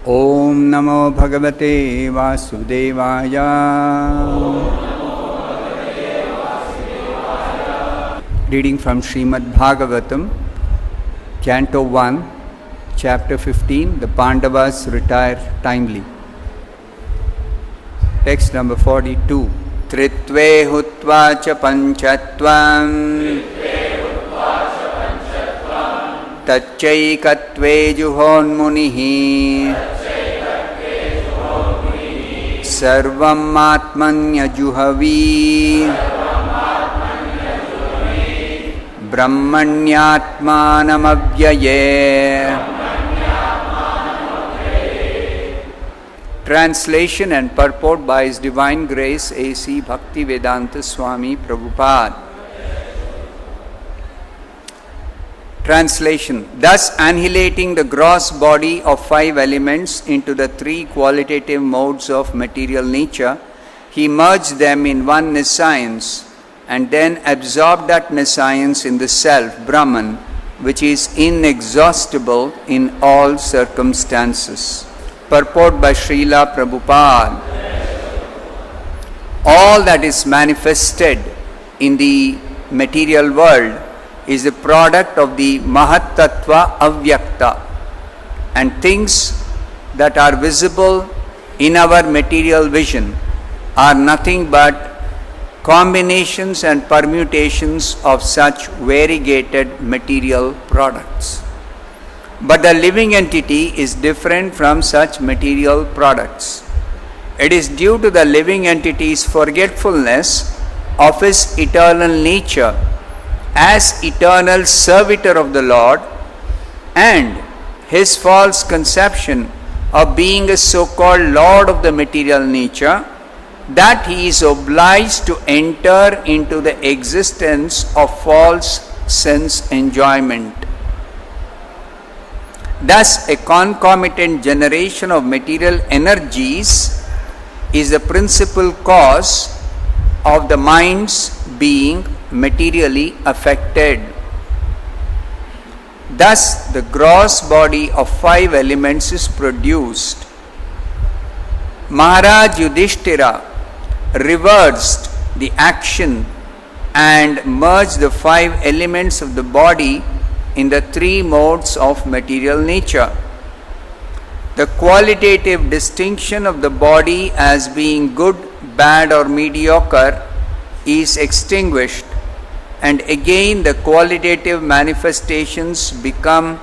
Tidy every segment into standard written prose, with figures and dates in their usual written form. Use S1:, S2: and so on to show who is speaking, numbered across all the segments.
S1: Om Namo Bhagavate Vasudevaya. Reading from Srimad Bhagavatam, Canto 1, Chapter 15, The Pandavas Retire Timely. Text number 42. Tritve hutva cha panchatvam Tacchaikatve juhonmunihi Sarvam atmanya juhavi Brahmanyatmanam avyaye. Translation and purport by His Divine Grace A.C. Bhaktivedanta Swami Prabhupada. Translation. Thus annihilating the gross body of five elements into the three qualitative modes of material nature, he merged them in one nescience and then absorbed that nescience in the self, Brahman, which is inexhaustible in all circumstances. Purport by Srila Prabhupada. All that is manifested in the material world is a product of the Mahat Tattva Avyakta, and things that are visible in our material vision are nothing but combinations and permutations of such variegated material products. But the living entity is different from such material products. It is due to the living entity's forgetfulness of his eternal nature as eternal servitor of the Lord and his false conception of being a so-called Lord of the material nature that he is obliged to enter into the existence of false sense enjoyment. Thus, a concomitant generation of material energies is the principal cause of the mind's being materially affected. Thus, the gross body of five elements is produced. Maharaj Yudhishthira reversed the action and merged the five elements of the body in the three modes of material nature. The qualitative distinction of the body as being good, bad or mediocre is extinguished, and again the qualitative manifestations become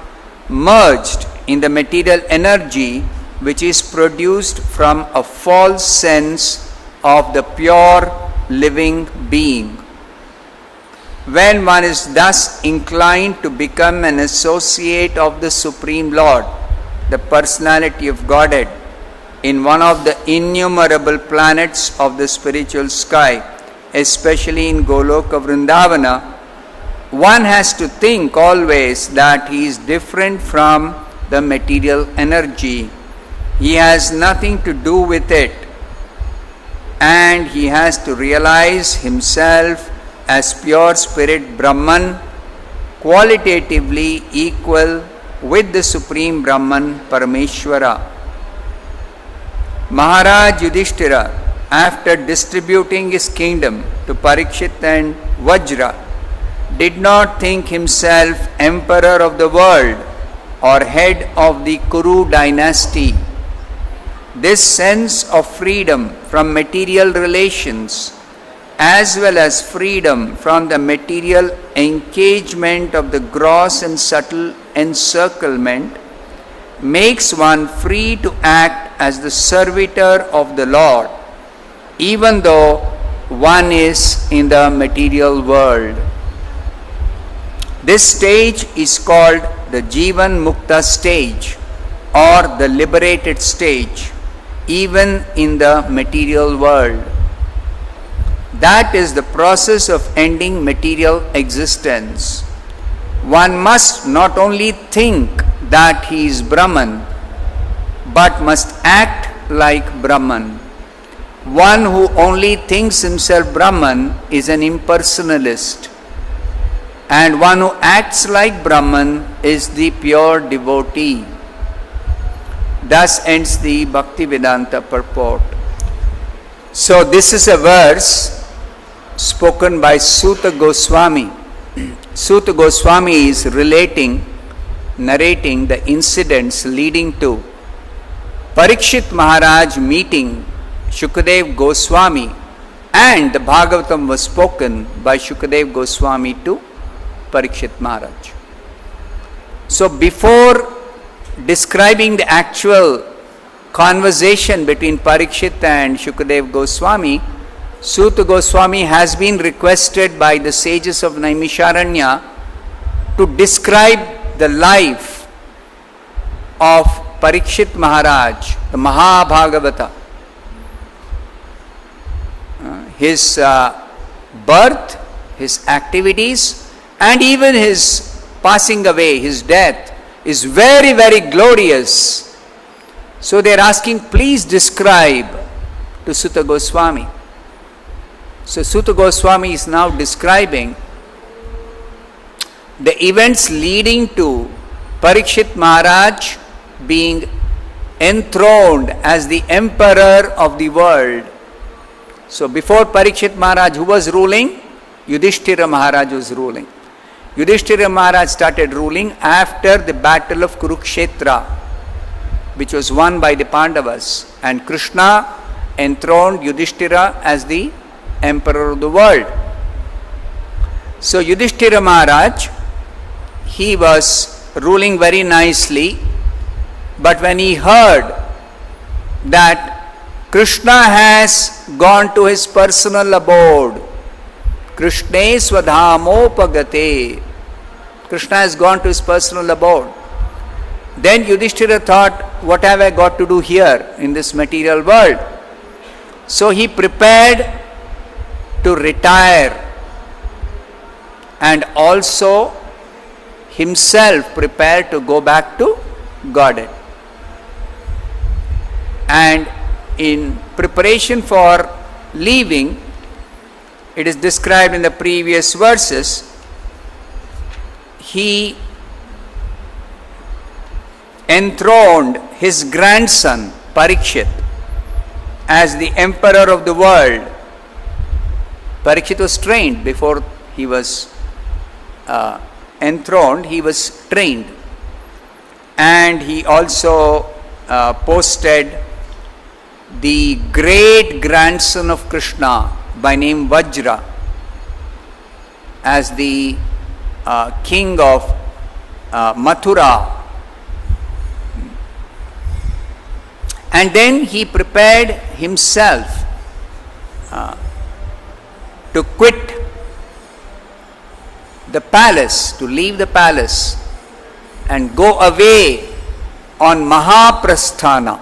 S1: merged in the material energy which is produced from a false sense of the pure living being. When one is thus inclined to become an associate of the Supreme Lord, the Personality of Godhead, in one of the innumerable planets of the spiritual sky, especially in Goloka Vrindavana, one has to think always that he is different from the material energy. He has nothing to do with it, and he has to realize himself as pure spirit Brahman, qualitatively equal with the Supreme Brahman Parameshwara. Maharaj Yudhishthira, after distributing his kingdom to Parikshit and Vajra, did not think himself emperor of the world or head of the Kuru dynasty. This sense of freedom from material relations as well as freedom from the material engagement of the gross and subtle encirclement makes one free to act as the servitor of the Lord, even though one is in the material world. This stage is called the Jivan Mukta stage or the liberated stage, even in the material world. That is the process of ending material existence. One must not only think that he is Brahman, but must act like Brahman. One who only thinks himself Brahman is an impersonalist, and one who acts like Brahman is the pure devotee. Thus ends the Bhaktivedanta purport. So this is a verse spoken by Suta Goswami. Suta Goswami is narrating the incidents leading to Parikshit Maharaj meeting Shukadev Goswami, and the Bhagavatam was spoken by Shukadev Goswami to Parikshit Maharaj. So before describing the actual conversation between Parikshit and Shukadev Goswami, Suta Goswami has been requested by the sages of Naimisharanya to describe the life of Parikshit Maharaj, the Mahabhagavata, his birth, his activities, and even his passing away, his death is very, very glorious. So they are asking, please describe to Suta Goswami. So Suta Goswami is now describing the events leading to Parikshit Maharaj being enthroned as the emperor of the world. So before Parikshit Maharaj, who was ruling? Yudhishthira Maharaj was ruling. Yudhishthira Maharaj started ruling after the battle of Kurukshetra, which was won by the Pandavas, and Krishna enthroned Yudhishthira as the emperor of the world. So Yudhishthira Maharaj, he was ruling very nicely, but when he heard that Krishna has gone to his personal abode, Krishne Swadhamopagate, Krishna has gone to his personal abode, then Yudhishthira thought, what have I got to do here in this material world? So he prepared to retire, and also himself prepared to go back to Godhead. And in preparation for leaving, it is described in the previous verses, he enthroned his grandson Parikshit as the emperor of the world. Parikshit was trained before he was enthroned, he was trained. And he also posted the great grandson of Krishna by name Vajra as the king of Mathura. And then he prepared himself to quit the palace, to leave the palace and go away on Mahaprasthana.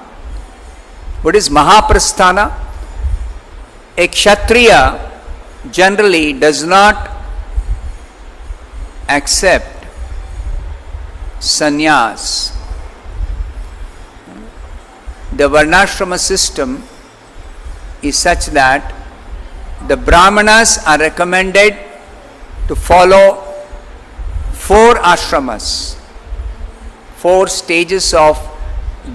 S1: What is Mahaprasthana? A Kshatriya generally does not accept sannyas. The Varnashrama system is such that the Brahmanas are recommended to follow 4 ashramas, 4 stages of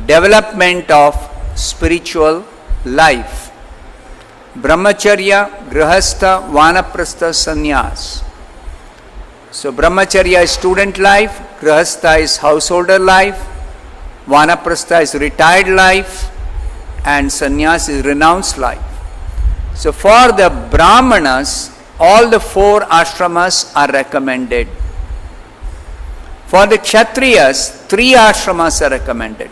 S1: development of spiritual life: Brahmacharya, Grihastha, Vanaprastha, Sannyas. So Brahmacharya is student life, Grihastha is householder life, Vanaprastha is retired life, and Sannyas is renounced life. So for the Brahmanas, all the 4 ashramas are recommended. For the Kshatriyas, 3 ashramas are recommended.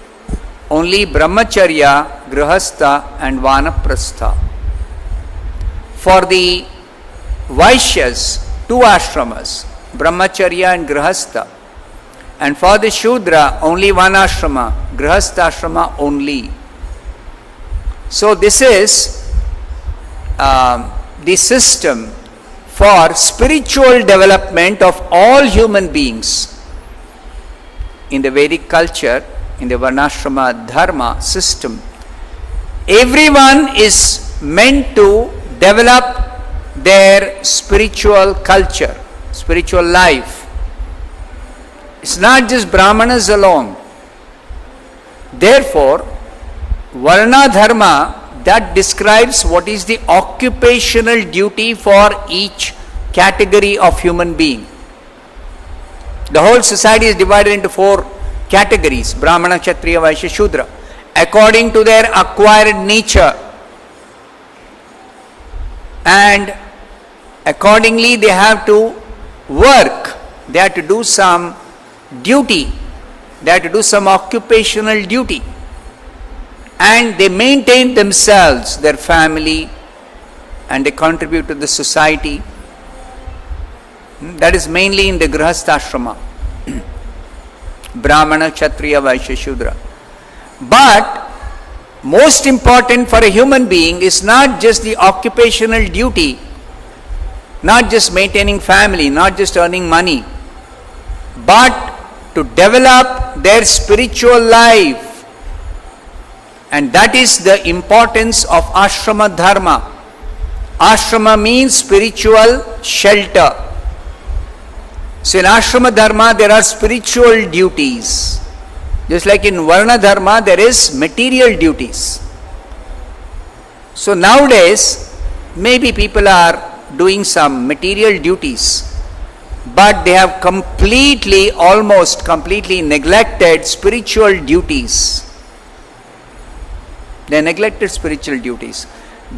S1: Only Brahmacharya, Grihastha and Vanaprastha. For the Vaishyas, 2 ashramas, Brahmacharya and Grihastha. And for the Shudra, only 1 ashrama, Grihastha ashrama only. So this is the system for spiritual development of all human beings. In the Vedic culture, in the Varnashrama Dharma system, everyone is meant to develop their spiritual culture, spiritual life. It's not just Brahmanas alone. Therefore, Varna Dharma, that describes what is the occupational duty for each category of human being. The whole society is divided into 4 categories: Brahmana, Kshatriya, Vaishya, Shudra, according to their acquired nature. And accordingly they have to work, they have to do some duty, they have to do some occupational duty, and they maintain themselves, their family, and they contribute to the society. That is mainly in the Grihastha Brahmana, Kshatriya, Vaishya, Shudra. But most important for a human being is not just the occupational duty, not just maintaining family, not just earning money, but to develop their spiritual life. And that is the importance of ashrama dharma. Ashrama means spiritual shelter. So in ashrama dharma there are spiritual duties. Just like in Varna Dharma, there is material duties. So nowadays, maybe people are doing some material duties, but they have almost completely neglected spiritual duties. They neglected spiritual duties.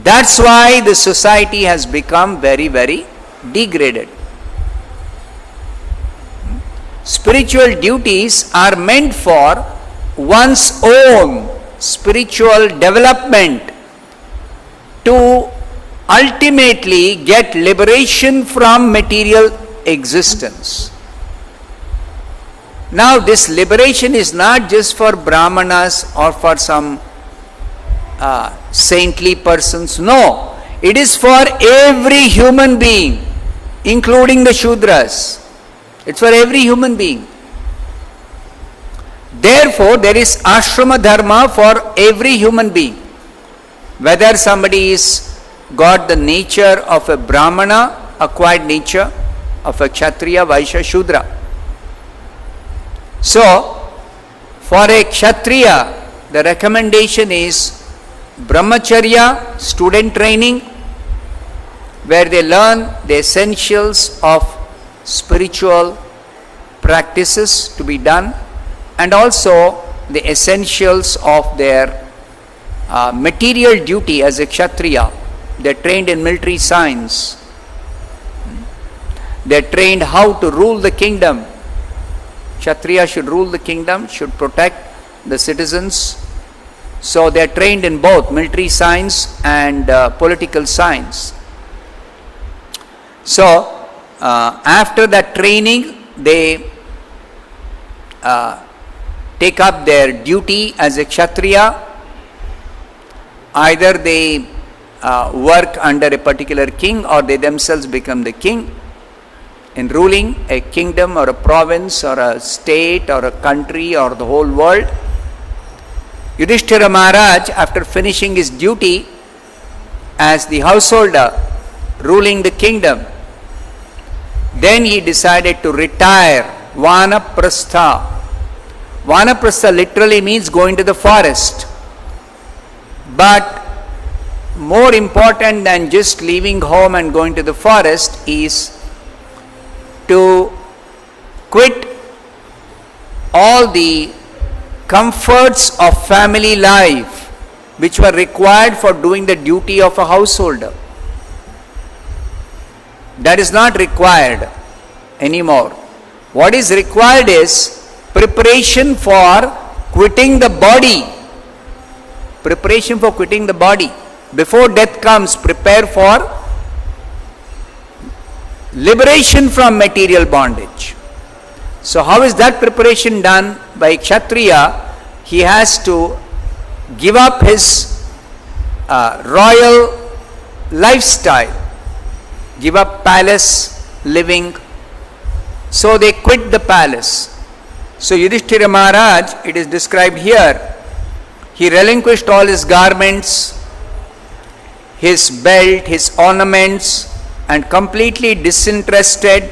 S1: That's why the society has become very, very degraded. Spiritual duties are meant for one's own spiritual development, to ultimately get liberation from material existence. Now this liberation is not just for Brahmanas or for some saintly persons. No, it is for every human being, including the Shudras. It's for every human being. Therefore, there is ashrama dharma for every human being. Whether somebody is got the nature of a Brahmana, acquired nature, of a Kshatriya, Vaishya, Shudra. So, for a Kshatriya, the recommendation is Brahmacharya, student training, where they learn the essentials of spiritual practices to be done, and also the essentials of their material duty as a Kshatriya. They are trained in military science. They are trained how to rule the kingdom. Kshatriya should rule the kingdom, should protect the citizens. So they are trained in both military science and political science. So after that training, they take up their duty as a Kshatriya. Either they work under a particular king, or they themselves become the king in ruling a kingdom or a province or a state or a country or the whole world. Yudhishthira Maharaj, after finishing his duty as the householder ruling the kingdom, then he decided to retire. Vanaprastha. Vanaprastha literally means going to the forest. But more important than just leaving home and going to the forest is to quit all the comforts of family life which were required for doing the duty of a householder. That is not required anymore. What is required is preparation for quitting the body. Preparation for quitting the body. Before death comes, prepare for liberation from material bondage. So how is that preparation done? By Kshatriya, he has to give up his royal lifestyle, give up palace living. So they quit the palace. So Yudhishthira Maharaj, it is described here, he relinquished all his garments, his belt, his ornaments, and completely disinterested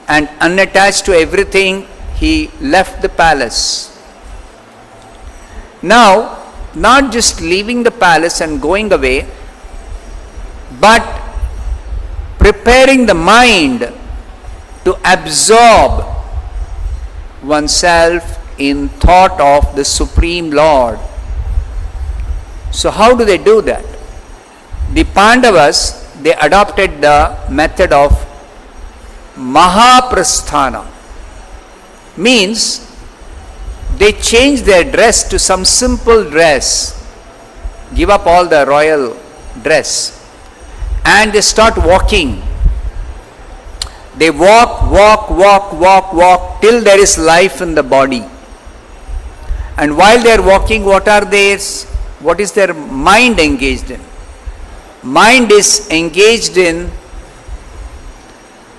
S1: and unattached to everything, he left the palace. Now, not just leaving the palace and going away, but preparing the mind to absorb oneself in thought of the Supreme Lord. So how do they do that? The Pandavas, they adopted the method of Mahaprasthana. Means they change their dress to some simple dress, give up all the royal dress, and they start walking. They walk till there is life in the body. And while they are walking, what is their mind engaged in? Mind is engaged in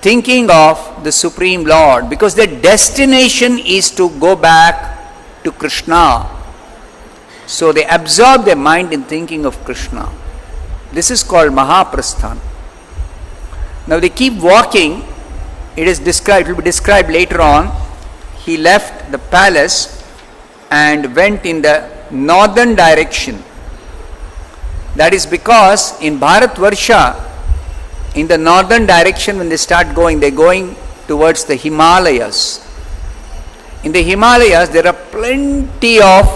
S1: thinking of the Supreme Lord, because their destination is to go back to Krishna. So they absorb their mind in thinking of Krishna. This is called Mahaprasthan. Now they keep walking. It will be described later on. He left the palace and went in the northern direction. That is because in Bharatvarsha, in the northern direction, when they start going, they're going towards the Himalayas. In the Himalayas, there are plenty of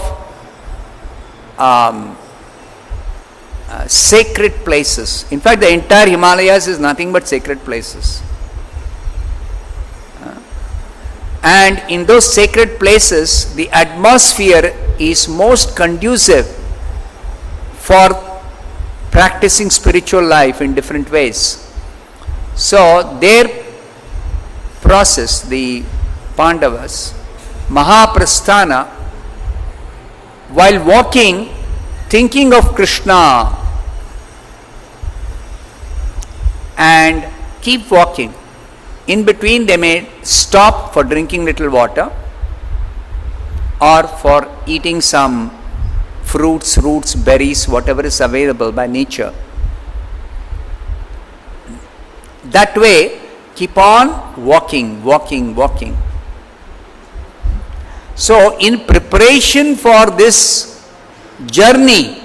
S1: sacred places. In fact, the entire Himalayas is nothing but sacred places. And in those sacred places, the atmosphere is most conducive for practicing spiritual life in different ways. So their process, the Pandavas, Mahaprasthana, while walking, thinking of Krishna, and keep walking. In between, they may stop for drinking little water or for eating some fruits, roots, berries, whatever is available by nature. That way, keep on walking. So, in preparation for this journey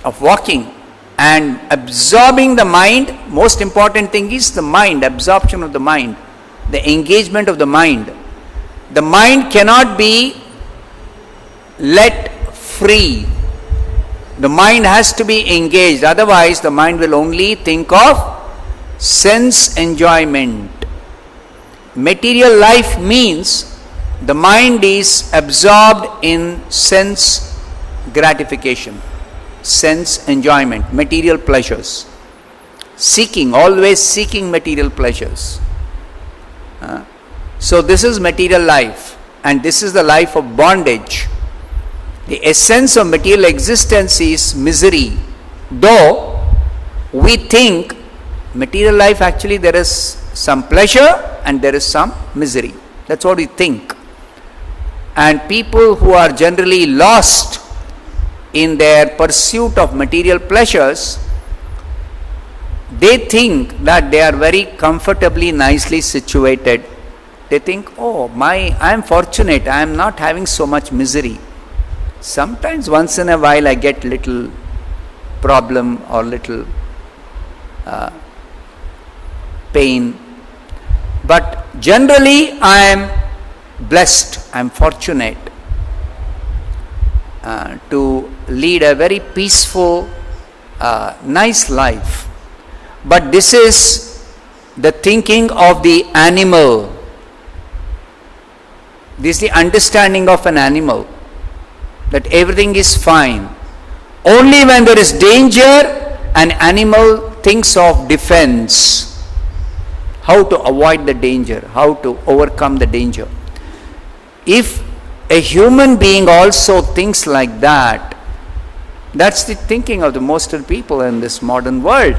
S1: of walking and absorbing the mind, most important thing is the mind, absorption of the mind, the engagement of the mind. The mind cannot be let free. The mind has to be engaged, otherwise the mind will only think of sense enjoyment. Material life means the mind is absorbed in sense gratification, sense enjoyment, material pleasures, always seeking material pleasures. So this is material life, and this is the life of bondage. The essence of material existence is misery. Though we think material life, actually there is some pleasure and there is some misery. That's what we think. And people who are generally lost in their pursuit of material pleasures, they think that they are very comfortably, nicely situated. They think, I am fortunate, I am not having so much misery. Sometimes once in a while I get little problem or little pain, but generally I am blessed, I am fortunate to lead a very peaceful, nice life. But this is the thinking of the animal. This is the understanding of an animal, that everything is fine. Only when there is danger, an animal thinks of defense. How to avoid the danger, how to overcome the danger. If a human being also thinks like that, that's the thinking of the most of the people in this modern world,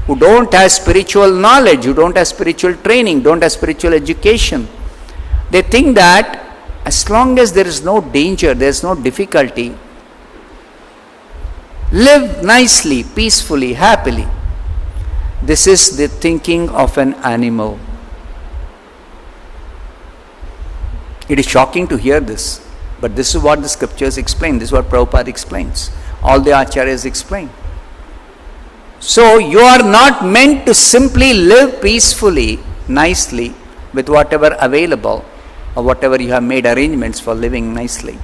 S1: who don't have spiritual knowledge, who don't have spiritual training, don't have spiritual education. They think that as long as there is no danger, there is no difficulty, live nicely, peacefully, happily. This is the thinking of an animal. It is shocking to hear this, But this is what the scriptures explain. This is what Prabhupada explains. All the acharyas explain. So you are not meant to simply live peacefully, nicely, with whatever available or whatever you have made arrangements for living nicely.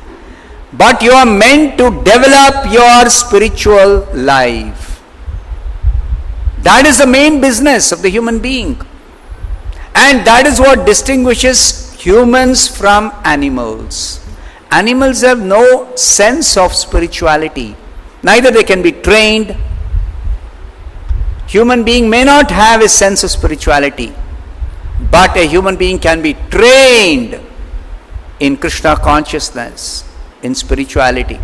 S1: But you are meant to develop your spiritual life. That is the main business of the human being. And that is what distinguishes humans from animals. Animals have no sense of spirituality. Neither they can be trained. Human being may not have a sense of spirituality, but a human being can be trained in Krishna consciousness, in spirituality.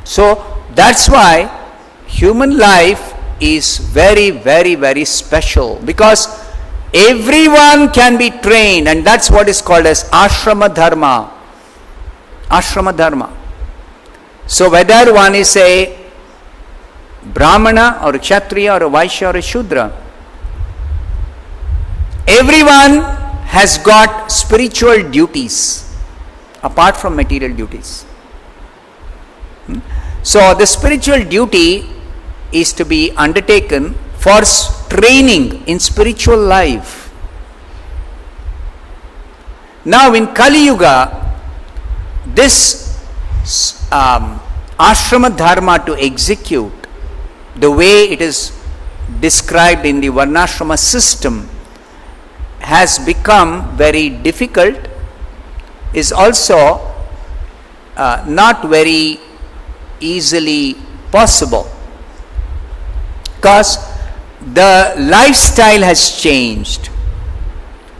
S1: So that's why human life is very, very, very special, because everyone can be trained, and that's what is called as ashrama dharma. Ashrama dharma. So whether one is a Brahmana or a Kshatriya or a Vaishya or a Shudra, everyone has got spiritual duties apart from material duties. So the spiritual duty is to be undertaken for training in spiritual life. Now in Kali Yuga, this ashrama dharma to execute the way it is described in the varnashrama system has become very difficult, is also not very easily possible, because the lifestyle has changed.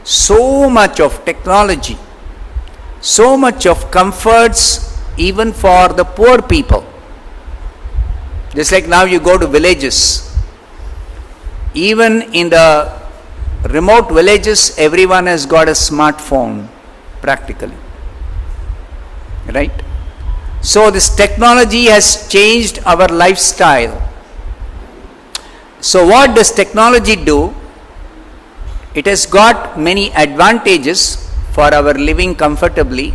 S1: So much of technology, so much of comforts even for the poor people. Just like now you go to villages, even in the remote villages, everyone has got a smartphone practically, right? So this technology has changed our lifestyle. So what does technology do? It has got many advantages for our living comfortably.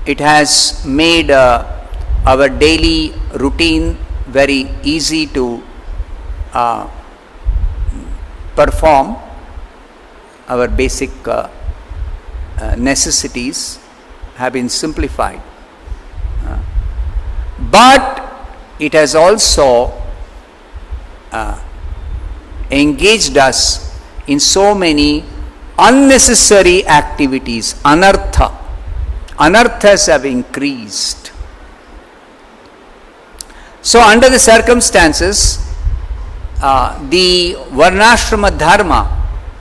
S1: It has made our daily routine very easy to perform. Our basic necessities have been simplified. But it has also engaged us in so many unnecessary activities. Anarthas have increased. So under the circumstances, the varnashrama dharma,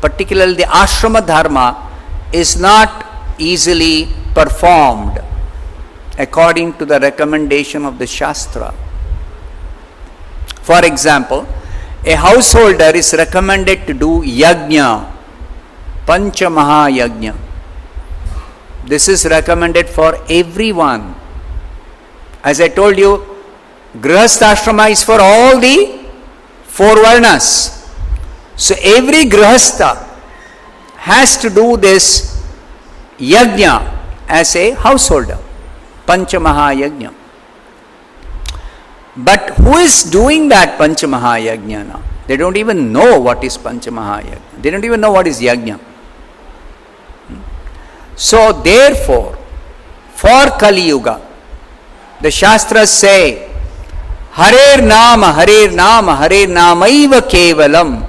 S1: particularly the ashrama dharma, is not easily performed according to the recommendation of the Shastra. For example, a householder is recommended to do yajna, pancha maha yajna. This is recommended for everyone. As I told you, grihastha is for all the four varnas. So every grihastha has to do this yajna as a householder, pancha maha yajna. But who is doing that pancha maha yajna now? They don't even know what is pancha maha yajna. They don't even know what is yajna. So therefore, for Kali Yuga, the Shastras say, Harer Nama, Harer Nama, Harer Namaiva Kevalam,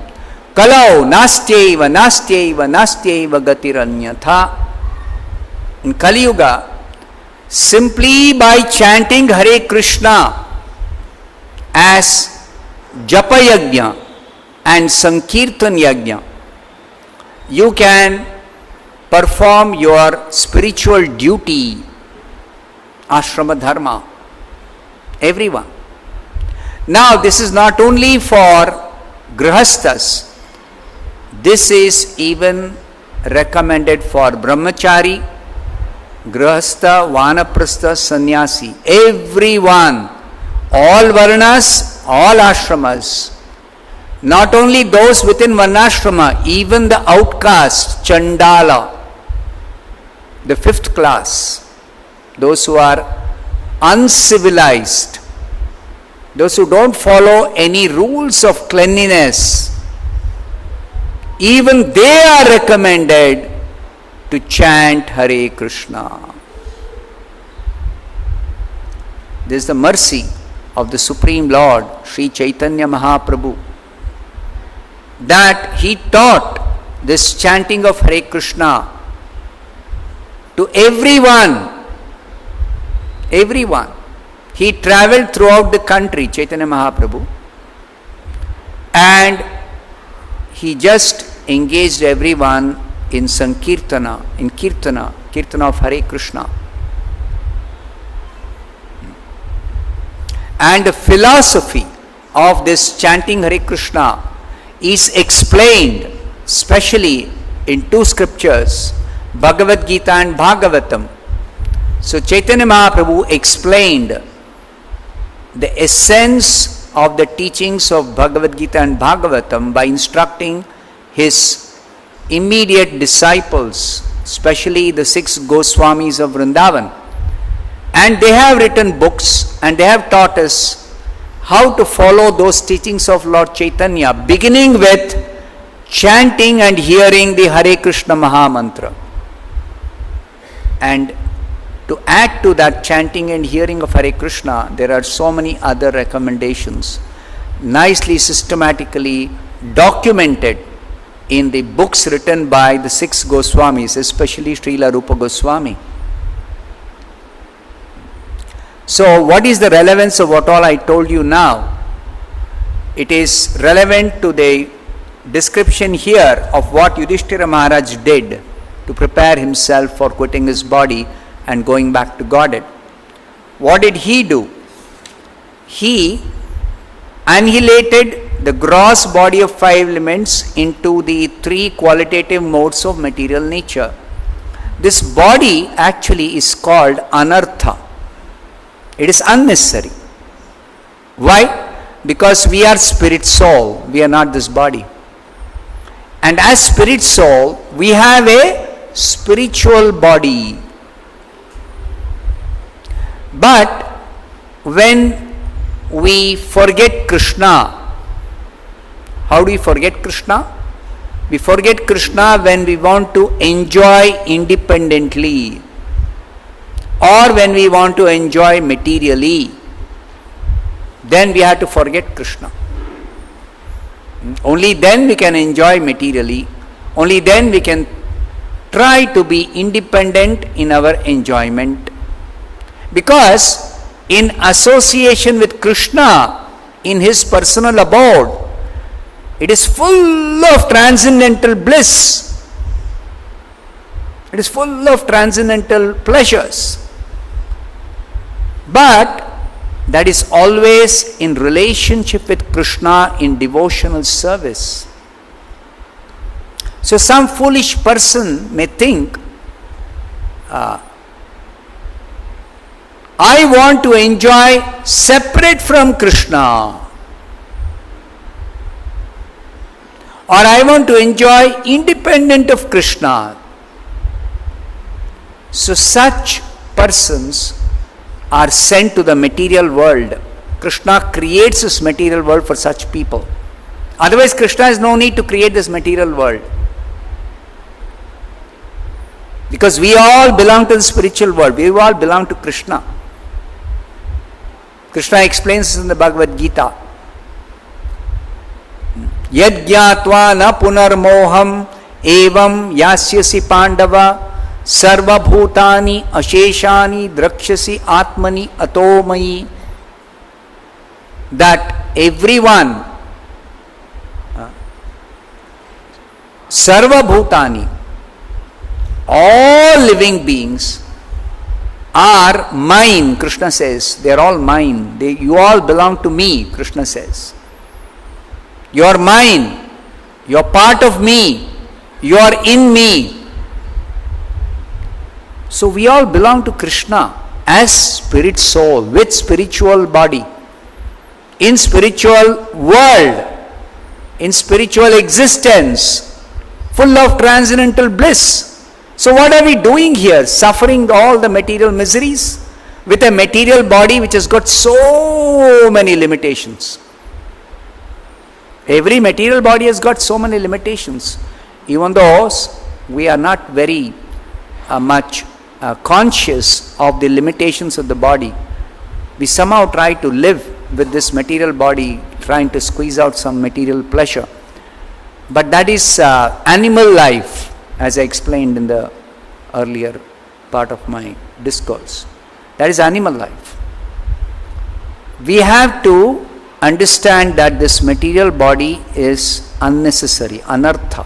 S1: Kalau Nastyaiva, Nastyaiva, Nastyaiva Gatiranyatha. In Kali Yuga, simply by chanting Hare Krishna as Japa Yajna and Sankirtan Yajna, you can perform your spiritual duty, ashrama dharma. Everyone. Now this is not only for grihasthas, this is even recommended for brahmachari, grihastha, vanaprastha, sannyasi. Everyone, all varnas, all ashramas. Not only those within varnashrama, even the outcast, chandala, the fifth class, those who are uncivilized, those who don't follow any rules of cleanliness, even they are recommended to chant Hare Krishna. This is the mercy of the Supreme Lord, Sri Chaitanya Mahaprabhu, that he taught this chanting of Hare Krishna to everyone. Everyone. He travelled throughout the country, Chaitanya Mahaprabhu, and he just engaged everyone in Sankirtana, in Kirtana of Hare Krishna. And the philosophy of this chanting Hare Krishna is explained specially in two scriptures, Bhagavad Gita and Bhagavatam. So Chaitanya Mahaprabhu explained the essence of the teachings of Bhagavad Gita and Bhagavatam by instructing his immediate disciples, especially the 6 Goswamis of Vrindavan. And they have written books and they have taught us how to follow those teachings of Lord Chaitanya, beginning with chanting and hearing the Hare Krishna Maha Mantra. And to add to that chanting and hearing of Hare Krishna, there are so many other recommendations, nicely systematically documented in the books written by the 6 Goswamis, especially Srila Rupa Goswami. So what is the relevance of what all I told you now? It is relevant to the description here of what Yudhishthira Maharaj did to prepare himself for quitting his body and going back to Godhead. What did he do? He annihilated the gross body of 5 elements into the 3 qualitative modes of material nature. This body actually is called anartha. It is unnecessary. Why? Because we are spirit soul, we are not this body. And as spirit soul, we have a spiritual body. But when we forget Krishna, how do we forget Krishna? We forget Krishna when we want to enjoy independently, or when we want to enjoy materially. Then we have to forget Krishna. Only then we can enjoy materially. Only then we can try to be independent in our enjoyment. Because in association with Krishna, in his personal abode, it is full of transcendental bliss. It is full of transcendental pleasures. But that is always in relationship with Krishna in devotional service. So some foolish person may think, I want to enjoy separate from Krishna, or I want to enjoy independent of Krishna. So such persons are sent to the material world. Krishna creates this material world for such people. Otherwise, Krishna has no need to create this material world. Because we all belong to the spiritual world. We all belong to Krishna. Krishna explains in the Bhagavad Gita, Yad gyatva na punarmoham evam yasyasi pandava sarva bhutani asheshani drakshasi atmani atomayi. That everyone, sarva bhutani, all living beings are mine, Krishna says. They are all mine. You all belong to me, Krishna says. You are mine. You are part of me. You are in me. So we all belong to Krishna as spirit soul with spiritual body, in spiritual world, in spiritual existence, full of transcendental bliss. So what are we doing here? Suffering all the material miseries with a material body which has got so many limitations. Every material body has got so many limitations. Even though we are not very much conscious of the limitations of the body, we somehow try to live with this material body, trying to squeeze out some material pleasure. But that is animal life, as I explained in the earlier part of my discourse. That is animal life. We have to understand that this material body is unnecessary, anartha.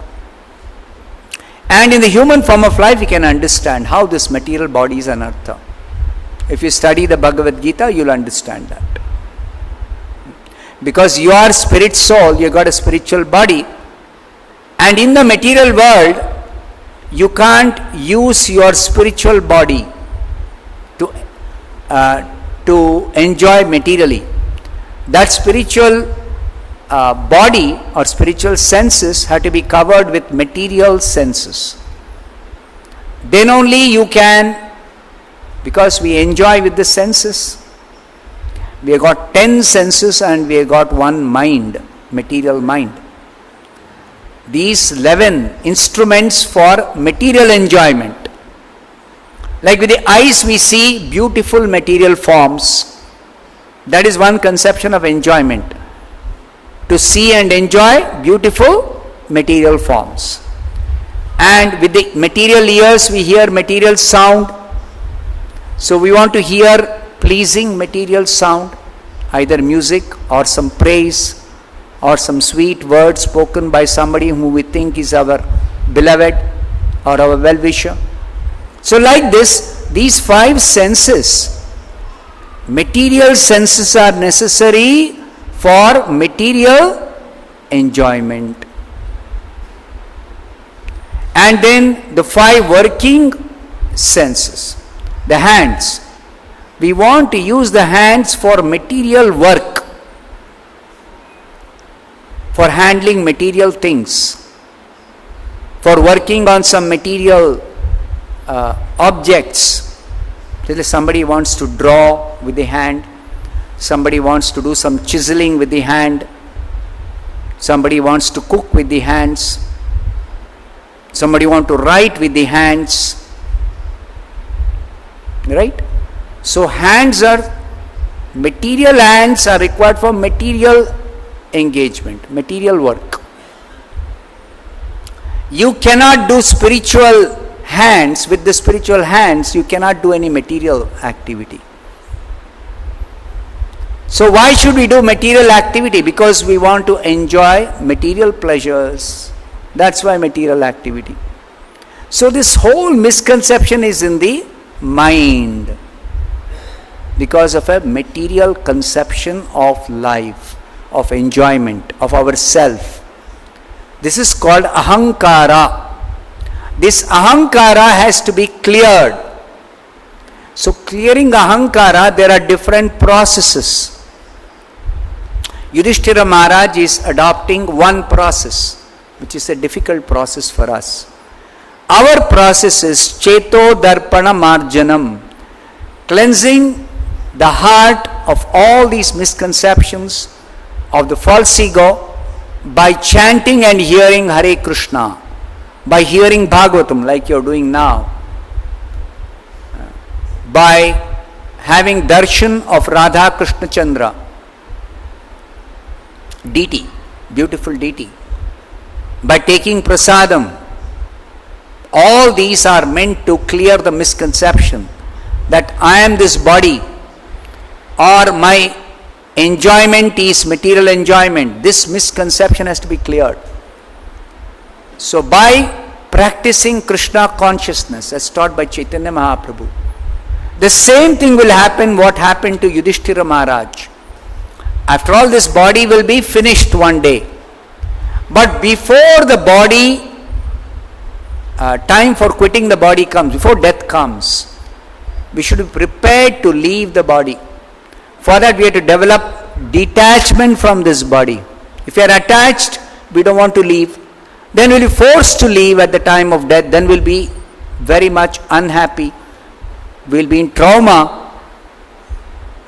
S1: And in the human form of life, we can understand how this material body is anartha. If you study the Bhagavad Gita, you'll understand that. Because you are spirit soul, you got a spiritual body, and in the material world, you can't use your spiritual body to enjoy materially. That spiritual body or spiritual senses have to be covered with material senses. Then only you can, because we enjoy with the senses. We have got 10 senses and we have got one mind, material mind. These 11 instruments for material enjoyment. Like with the eyes we see beautiful material forms. That is one conception of enjoyment. To see and enjoy beautiful material forms. And with the material ears we hear material sound. So we want to hear pleasing material sound, either music or some praise or some sweet words spoken by somebody whom we think is our beloved or our well-wisher. So like this, these 5 senses, material senses are necessary for material enjoyment. And then the 5 working senses, the hands. We want to use the hands for material work, for handling material things, for working on some material objects. Somebody wants to draw with the hand, somebody wants to do some chiseling with the hand, somebody wants to cook with the hands, somebody wants to write with the hands, right? So material hands are required for material engagement, material work. You cannot do spiritual hands, with the spiritual hands you cannot do any material activity. So why should we do material activity? Because we want to enjoy material pleasures. That's why material activity. So this whole misconception is in the mind, because of a material conception of life, of enjoyment, of ourself. This is called ahankara. This ahankara has to be cleared. So clearing ahankara, there are different processes. Yudhishthira Maharaj is adopting one process, which is a difficult process for us. Our process is Cheto Darpana Marjanam, cleansing the heart of all these misconceptions of the false ego by chanting and hearing Hare Krishna, by hearing Bhagavatam like you are doing now, by having darshan of Radha Krishna Chandra, deity, beautiful deity, by taking prasadam. All these are meant to clear the misconception that I am this body, or my enjoyment is material enjoyment. This misconception has to be cleared. So by practicing Krishna consciousness as taught by Chaitanya Mahaprabhu, the same thing will happen what happened to Yudhishthira Maharaj. After all, this body will be finished one day. But before the body, time for quitting the body comes, before death comes, we should be prepared to leave the body. For that we have to develop detachment from this body. If we are attached, we don't want to leave. Then we'll be forced to leave at the time of death. Then we'll be very much unhappy, we'll be in trauma.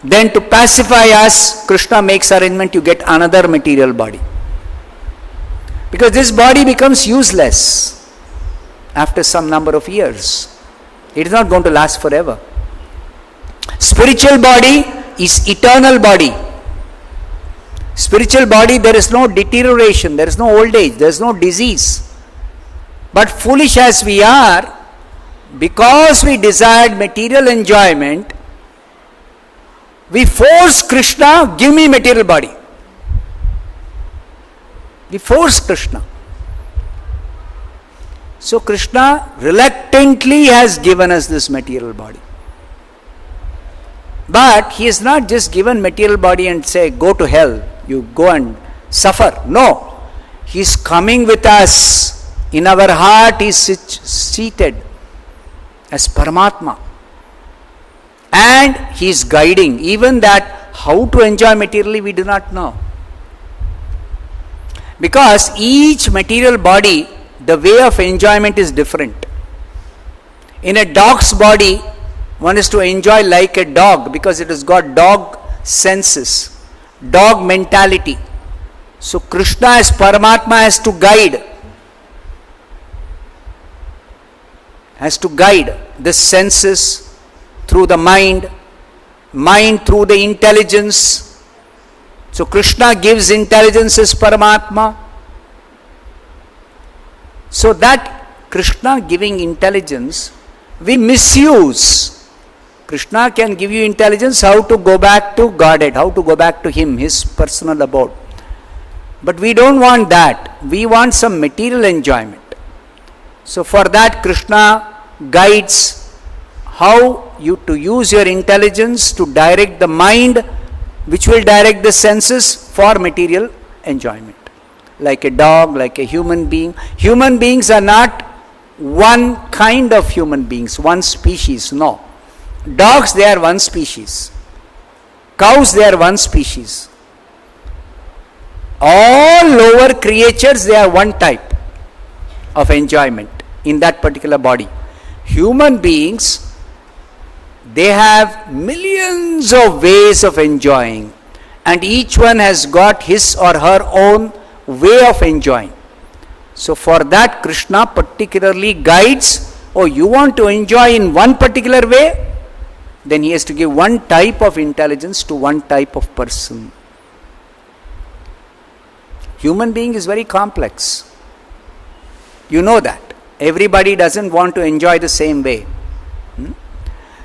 S1: Then to pacify us, Krishna makes arrangement, you get another material body. Because this body becomes useless after some number of years. It is not going to last forever. Spiritual body is eternal body. Spiritual body, there is no deterioration, there is no old age, there is no disease. But foolish as we are, because we desired material enjoyment, we force Krishna, give me material body. We force Krishna. So Krishna reluctantly has given us this material body. But he has not just given material body and say, go to hell, you go and suffer. No. He is coming with us. In our heart he is seated as Paramatma. And he is guiding. Even that, how to enjoy materially, we do not know. Because each material body, the way of enjoyment is different. In a dog's body, one is to enjoy like a dog because it has got dog senses, dog mentality. So Krishna as Paramatma has to guide the senses through the mind through the intelligence. So Krishna gives intelligence as Paramatma. So that Krishna giving intelligence, we misuse. Krishna can give you intelligence how to go back to Godhead, how to go back to Him, His personal abode. But we don't want that. We want some material enjoyment. So for that Krishna guides how you to use your intelligence to direct the mind, which will direct the senses for material enjoyment. Like a dog, like a human being. Human beings are not one kind of human beings, one species, no. Dogs, they are one species. Cows, they are one species. All lower creatures, they are one type of enjoyment in that particular body. Human beings, they have millions of ways of enjoying, and each one has got his or her own way of enjoying. So for that Krishna particularly guides, oh, you want to enjoy in one particular way, then he has to give one type of intelligence to one type of person. Human being is very complex. You know that. Everybody doesn't want to enjoy the same way.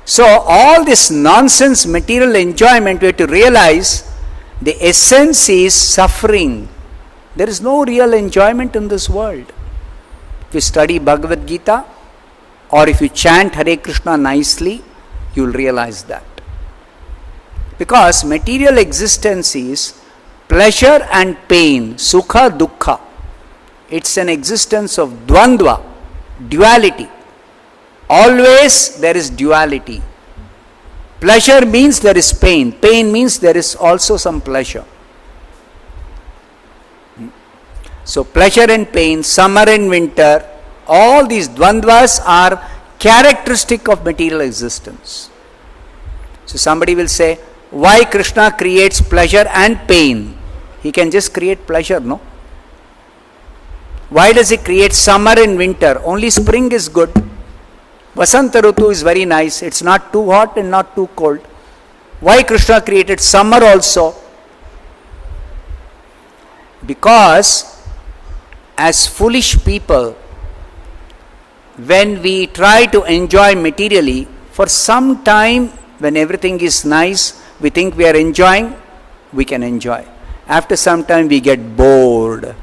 S1: So all this nonsense material enjoyment, we have to realize the essence is suffering. There is no real enjoyment in this world. If you study Bhagavad Gita or if you chant Hare Krishna nicely, you will realize that. Because material existence is pleasure and pain, sukha, dukkha. It's an existence of dvandva, duality. Always there is duality. Pleasure means there is pain. Pain means there is also some pleasure. So pleasure and pain, summer and winter, all these dvandvas are characteristic of material existence. So somebody will say, why Krishna creates pleasure and pain? He can just create pleasure, no? Why does he create summer and winter? Only spring is good. Vasanta Rutu is very nice. It's not too hot and not too cold. Why Krishna created summer also? Because as foolish people, when we try to enjoy materially, for some time when everything is nice, we think we are enjoying, we can enjoy. After some time we get bored.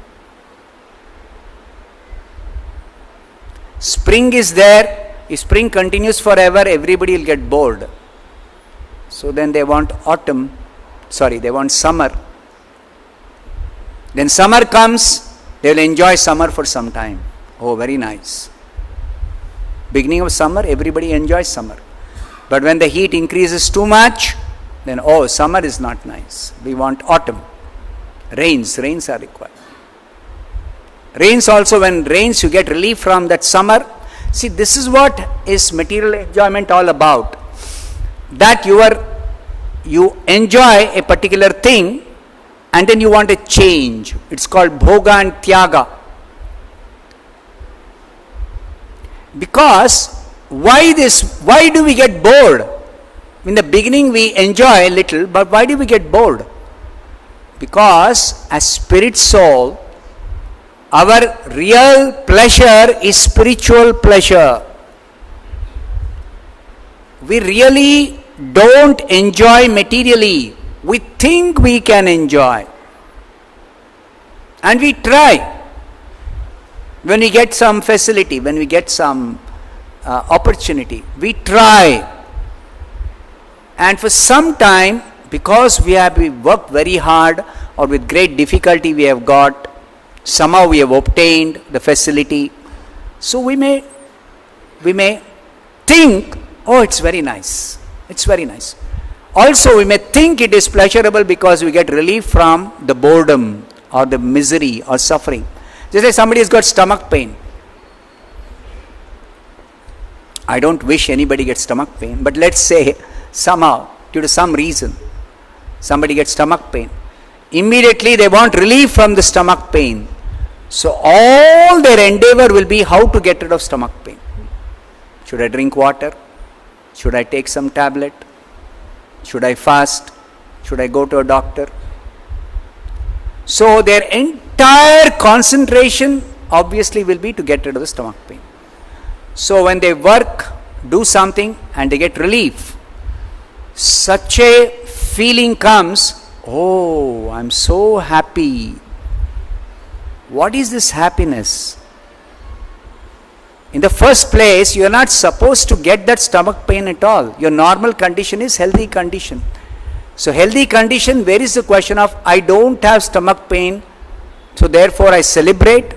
S1: Spring is there. If spring continues forever, everybody will get bored. So then they want they want summer. Then summer comes, they will enjoy summer for some time. Oh, very nice. Beginning of summer, everybody enjoys summer. But when the heat increases too much, then summer is not nice. We want autumn. Rains are required. Rains also, when rains, you get relief from that summer. See, this is what is material enjoyment all about. That you enjoy a particular thing and then you want a change. It's called bhoga and tyaga. Because why do we get bored? In the beginning we enjoy a little, but why do we get bored? Because as spirit soul, our real pleasure is spiritual pleasure. We really don't enjoy materially. We think we can enjoy. And we try. When we get some facility, when we get some opportunity, we try. And for some time, because we worked very hard or with great difficulty we have got, somehow we have obtained the facility. So we may think, oh, it's very nice. It's very nice. Also, we may think it is pleasurable because we get relief from the boredom or the misery or suffering. Just like somebody has got stomach pain. I don't wish anybody gets stomach pain, but let's say somehow, due to some reason, somebody gets stomach pain. Immediately they want relief from the stomach pain. So all their endeavor will be how to get rid of stomach pain. Should I drink water? Should I take some tablet? Should I fast? Should I go to a doctor? So their entire concentration obviously will be to get rid of the stomach pain. So when they work, do something and they get relief, such a feeling comes, oh, I'm so happy. What is this happiness? In the first place, you are not supposed to get that stomach pain at all. Your normal condition is healthy condition. So healthy condition, where is the question of I don't have stomach pain, so therefore I celebrate,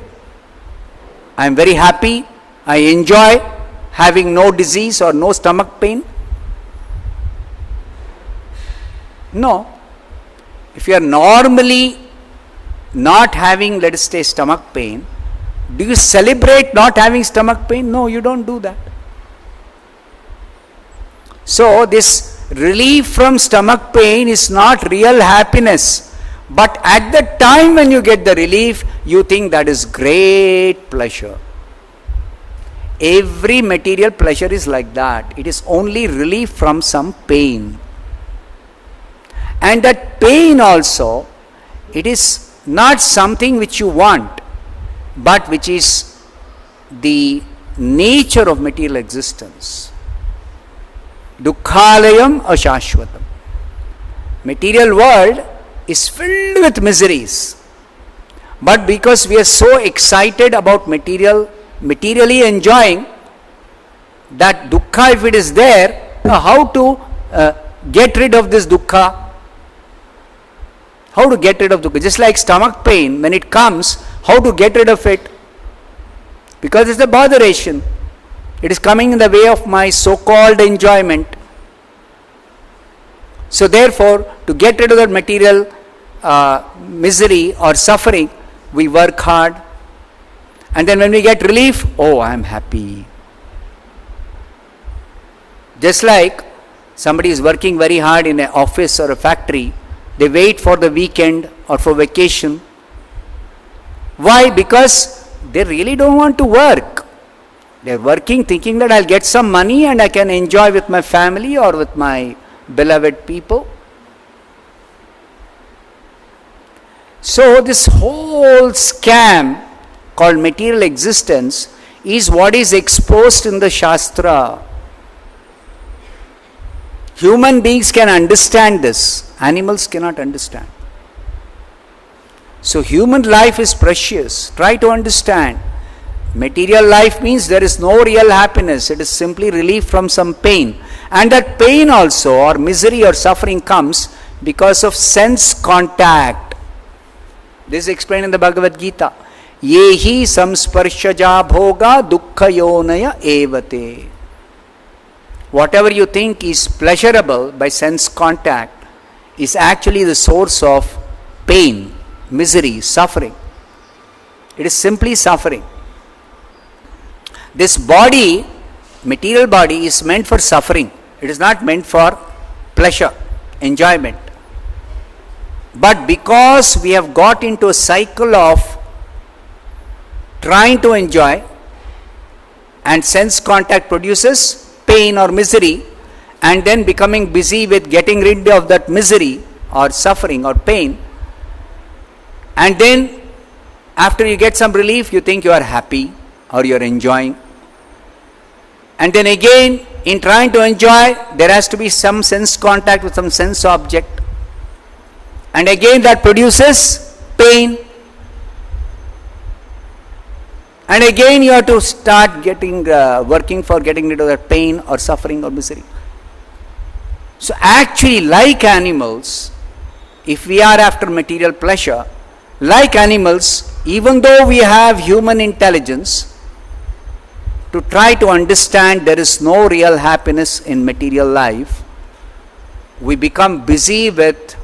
S1: I am very happy, I enjoy having no disease or no stomach pain? No. If you are normally not having, let us say, stomach pain, do you celebrate not having stomach pain? No, you don't do that. So this relief from stomach pain is not real happiness. But at the time when you get the relief, you think that is great pleasure. Every material pleasure is like that. It is only relief from some pain. And that pain also, it is not something which you want, but which is the nature of material existence. Dukkhalayam ashashvatam. Material world is filled with miseries. But because we are so excited about materially enjoying, that dukkha, if it is there, how to get rid of this dukkha? How to get rid of dukkha? Just like stomach pain, when it comes, how to get rid of it? Because it's the botheration. It is coming in the way of my so-called enjoyment. So therefore, to get rid of that material misery or suffering, we work hard. And then when we get relief, oh, I am happy. Just like somebody is working very hard in an office or a factory, they wait for the weekend or for vacation. Why? Because they really don't want to work. They are working thinking that I'll get some money and I can enjoy with my family or with my beloved people. So this whole scam called material existence is what is exposed in the Shastra. Human beings can understand this. Animals cannot understand. So human life is precious. Try to understand. Material life means there is no real happiness. It is simply relief from some pain. And that pain also, or misery or suffering, comes because of sense contact. This is explained in the Bhagavad Gita. Yehi samsparshaja bhoga dukkha yonaya evate. Whatever you think is pleasurable by sense contact is actually the source of pain, misery, suffering. It is simply suffering. This body, material body, is meant for suffering. It is not meant for pleasure, enjoyment. But because we have got into a cycle of trying to enjoy, and sense contact produces pain or misery, and then becoming busy with getting rid of that misery or suffering or pain, and then after you get some relief, you think you are happy or you are enjoying. And then again, in trying to enjoy, there has to be some sense contact with some sense object. And again that produces pain. And again you have to start working for getting rid of that pain or suffering or misery. So actually, like animals, if we are after material pleasure, like animals, even though we have human intelligence, to try to understand there is no real happiness in material life, we become busy with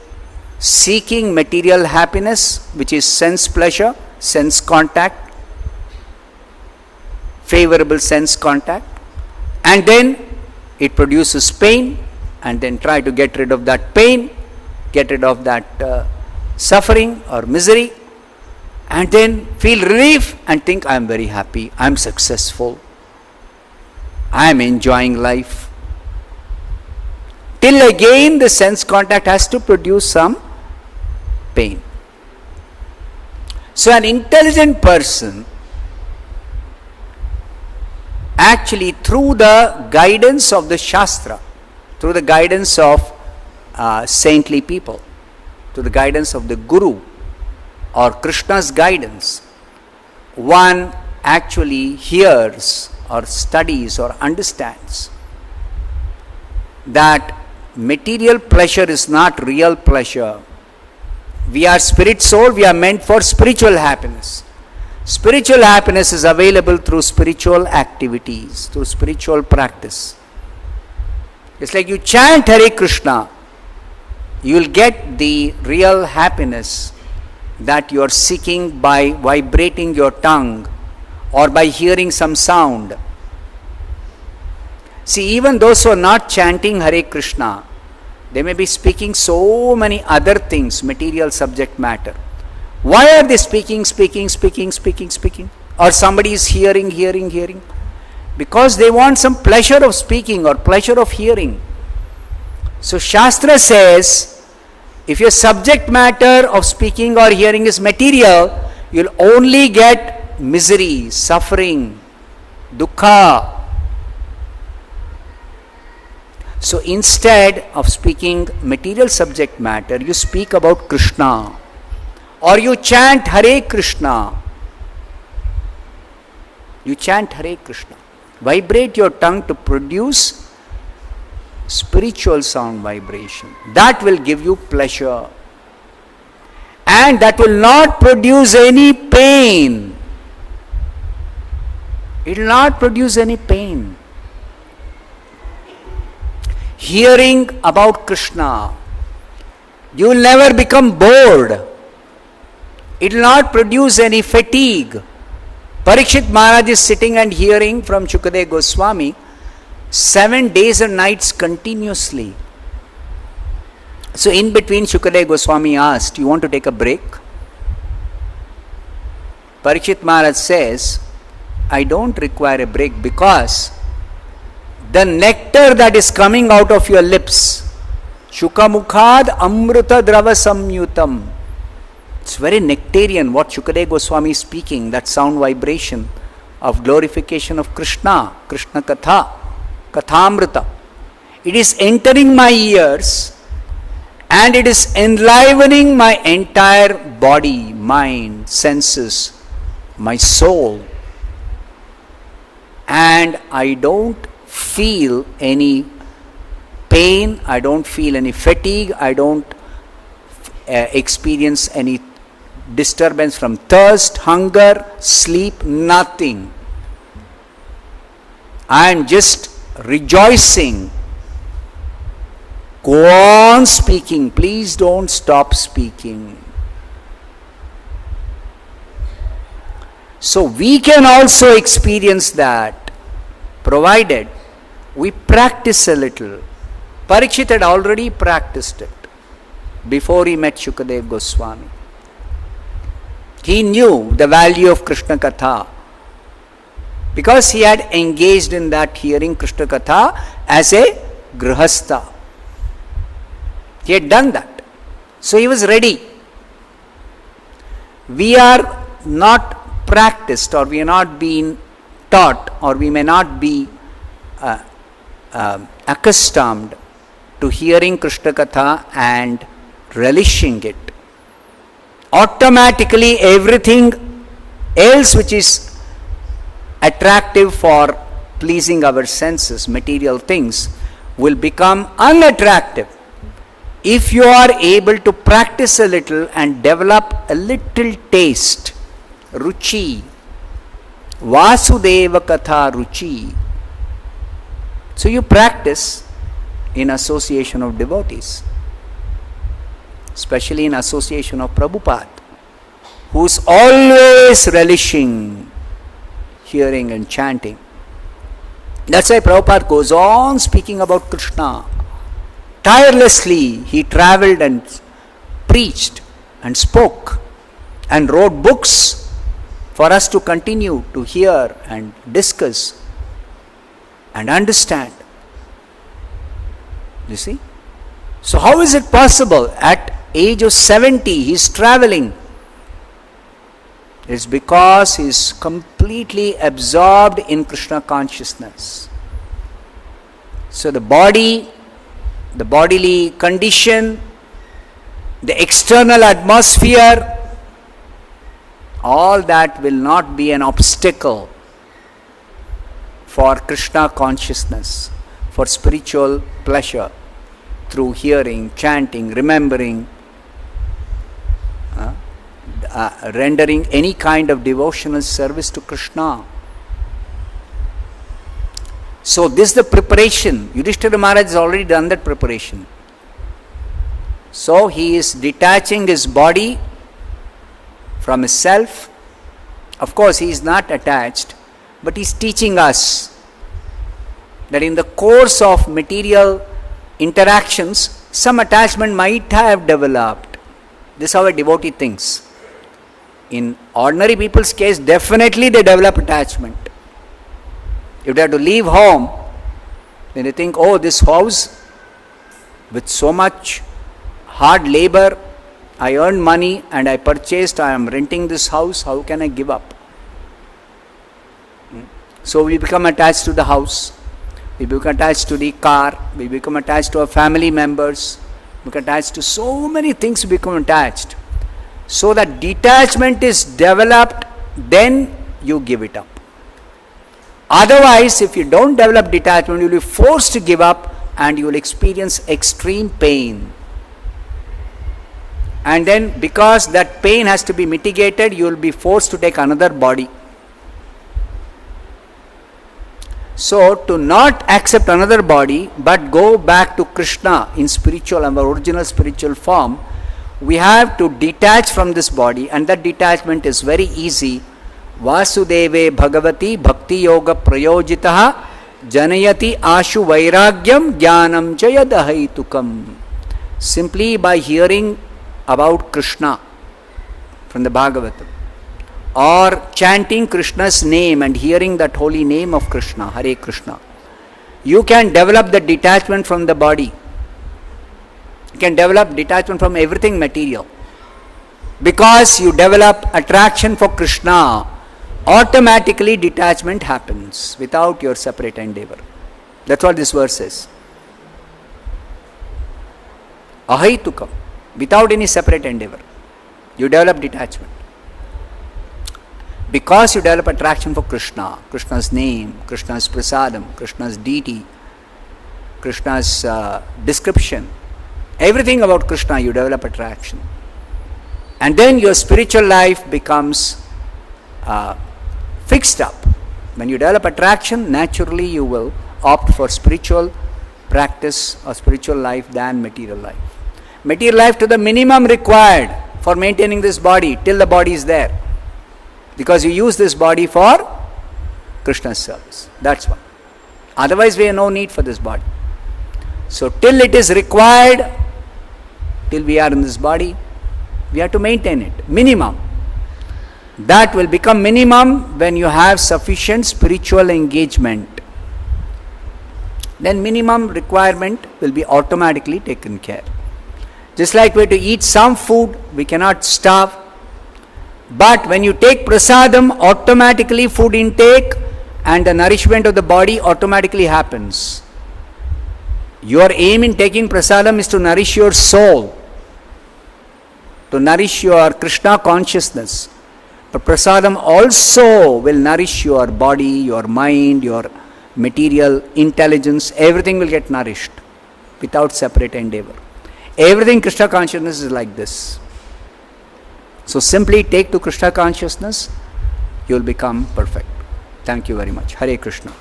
S1: seeking material happiness, which is sense pleasure, sense contact, favorable sense contact, and then it produces pain, and then try to get rid of that pain, get rid of that suffering or misery, and then feel relief and think, I am very happy, I am successful, I am enjoying life. Till again the sense contact has to produce some pain. So an intelligent person, actually through the guidance of the Shastra, through the guidance of saintly people, through the guidance of the Guru or Krishna's guidance, one actually hears or studies or understands that material pleasure is not real pleasure. We are spirit soul, we are meant for spiritual happiness. Spiritual happiness is available through spiritual activities, through spiritual practice. It's like you chant Hare Krishna, you will get the real happiness that you are seeking by vibrating your tongue or by hearing some sound. See, even those who are not chanting Hare Krishna, they may be speaking so many other things, material subject matter. Why are they speaking? Or somebody is hearing. Because they want some pleasure of speaking or pleasure of hearing. So Shastra says, if your subject matter of speaking or hearing is material, you'll only get misery, suffering, dukkha. So instead of speaking material subject matter, you speak about Krishna, or you chant Hare Krishna. You chant Hare Krishna. Vibrate your tongue to produce spiritual sound vibration. That will give you pleasure. And that will not produce any pain. It will not produce any pain. Hearing about Krishna, you will never become bored. It will not produce any fatigue. Parikshit Maharaj is sitting and hearing from Shukadeva Goswami 7 days and nights continuously. So in between, Shukadeva Goswami asked, you want to take a break? Parikshit Maharaj says, I don't require a break because the nectar that is coming out of your lips, Shukamukhad Amruta Drava Samyutam. It's very nectarian what Shukadeva Goswami is speaking, that sound vibration of glorification of Krishna, Krishna Katha, Kathamrita. It is entering my ears and it is enlivening my entire body, mind, senses, my soul. And I don't feel any pain, I don't feel any fatigue, I don't experience any disturbance from thirst, hunger, sleep, nothing. I am just rejoicing. Go on speaking, please don't stop speaking. So we can also experience that. provided we practice a little. Parikshit had already practiced it before he met Shukadev Goswami. He knew the value of Krishna Katha because he had engaged in that hearing Krishna Katha as a Grihastha. He had done that. So he was ready. We are not practiced, or we are not being taught, or we may not be accustomed to hearing Krishna Katha and relishing it. Automatically everything else which is attractive for pleasing our senses, material things, will become unattractive. If you are able to practice a little and develop a little taste, ruchi, Vasudeva Katha ruchi. So you practice in association of devotees, especially in association of Prabhupada, who is always relishing hearing and chanting. That's why Prabhupada goes on speaking about Krishna. Tirelessly he travelled and preached and spoke and wrote books for us to continue to hear and discuss and understand. You see? So how is it possible at age of 70 he is travelling? It's because he is completely absorbed in Krishna consciousness. So the bodily condition, the external atmosphere, all that will not be an obstacle for Krishna consciousness, for spiritual pleasure through hearing, chanting, remembering, rendering any kind of devotional service to Krishna. So this is the preparation. Yudhishthira Maharaj has already done that preparation. So he is detaching his body from his self. Of course he is not attached, but he is teaching us that in the course of material interactions, some attachment might have developed. This is how a devotee thinks. In ordinary people's case, definitely they develop attachment. If they have to leave home, then they think, oh, this house, with so much hard labor, I earned money and I purchased, I am renting this house, how can I give up? So we become attached to the house, we become attached to the car, we become attached to our family members, we become attached to so many things, we become attached. So that detachment is developed, then you give it up. Otherwise, if you don't develop detachment, you will be forced to give up and you will experience extreme pain. And then because that pain has to be mitigated, you will be forced to take another body. So to not accept another body but go back to Krishna in spiritual, our original spiritual form, we have to detach from this body, and that detachment is very easy. Vasudeve Bhagavati Bhakti Yoga Prayojitaha Janayati Ashu Vairagyam Jnanam Chayadahaitukam. Simply by hearing about Krishna from the Bhagavatam, or chanting Krishna's name and hearing that holy name of Krishna, Hare Krishna, you can develop the detachment from the body. You can develop detachment from everything material. Because you develop attraction for Krishna, automatically detachment happens without your separate endeavor. That's what this verse says. Ahaitukam, without any separate endeavor, you develop detachment. Because you develop attraction for Krishna, Krishna's name, Krishna's prasadam, Krishna's deity, Krishna's description, everything about Krishna, you develop attraction. And then your spiritual life becomes fixed up. When you develop attraction, naturally you will opt for spiritual practice or spiritual life than material life. Material life to the minimum required for maintaining this body till the body is there. Because you use this body for Krishna's service. That's why. Otherwise we have no need for this body. So till it is required, till we are in this body, we have to maintain it, minimum. That will become minimum when you have sufficient spiritual engagement. Then minimum requirement will be automatically taken care. Just like we have to eat some food, we cannot starve. But when you take prasadam, automatically food intake and the nourishment of the body automatically happens. Your aim in taking prasadam is to nourish your soul, to nourish your Krishna consciousness. But prasadam also will nourish your body, your mind, your material intelligence. Everything will get nourished without separate endeavor. Everything Krishna consciousness is like this. So simply take to Krishna consciousness, you will become perfect. Thank you very much. Hare Krishna.